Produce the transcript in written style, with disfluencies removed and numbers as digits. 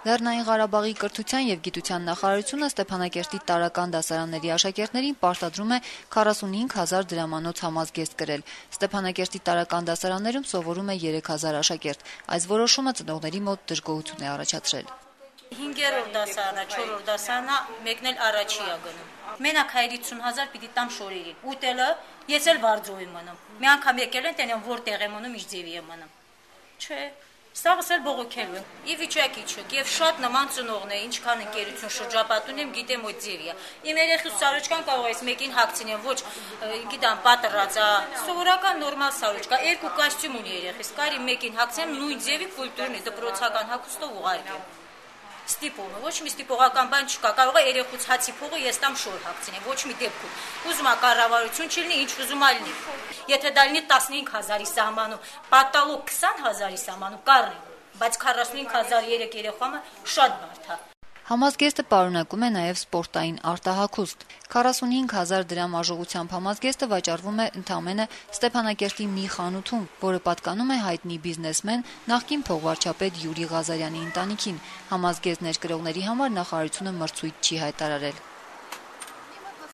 Լեռնային Ղարաբաղի կրթության եւ գիտության նախարարությունը Ստեփանակերտի տարրական դասարանների աշակերտներին պարտադրում է 45,000 դրամանոց համազգեստ կրել։ Ստեփանակերտի տարրական դասարաններում սովորում է 3,000 աշակերտ։ Այս որոշումը ծնողների մոտ դժգոհություն է առաջացրել։ 5-րդ դասարանը, 4-րդ դասարանը մեկն էլ առաջի է գնում։ Մենակ 50,000 պիտի տամ շորերին։ Ուտելը ես էլ վարձով եմ մնում։ Մի անգամ եկել են տենեմ որտեղ եմ մնում, ինչ ձևի եմ մնում։ Չէ, սաղս էլ բողոքելու եմ։ Ի վիճակի չեք, եւ շատ նման ծնողներ է, ինչքան ընկերություն շրջապատում եմ, գիտեմ որ ձևի է։ Իմ երեխուս սարոճկան կարող ես մեկին հագցնեմ, ոչ, գիտեմ, պատռած է, սովորական նորմալ սարոճկա, երկու կոստյում ունի երեխիս, կարի մեկին հագցեմ, նույն ձևի կուլտուրնի դպրոցական հագուստով ուղարկեմ։ Ստիպումը, ոչ մի ստիպողական բան չկա, կարող է երեխուց հացի փողը ես տամ շոր հագցնեմ, ոչ մի դեպքում։ Ուզում է կառավարություն չլինի, ինչ ուզում է լինի։ Եթե դա լինի 15,000-ի սահմանում, պատալոգ 20,000-ի սահմանում կառնի, բայց 45,000 երեք երեխամը շատ բարդ է։ Համազգեստը պարունակում է նաև սպորտային արտահագուստ։ 45,000 դրամ արժողությամբ համազգեստը վաճառվում է ընդամենը Ստեփանակերտի մի խանութում, որը պատկանում է հայտնի բիզնեսմեն նախկին փողվարչապետ Յուրի Ղազարյանի ընտանիքին։ Համազգեստ ներկրողների համար նախարարությունը մրցույթ չի հայտարարել։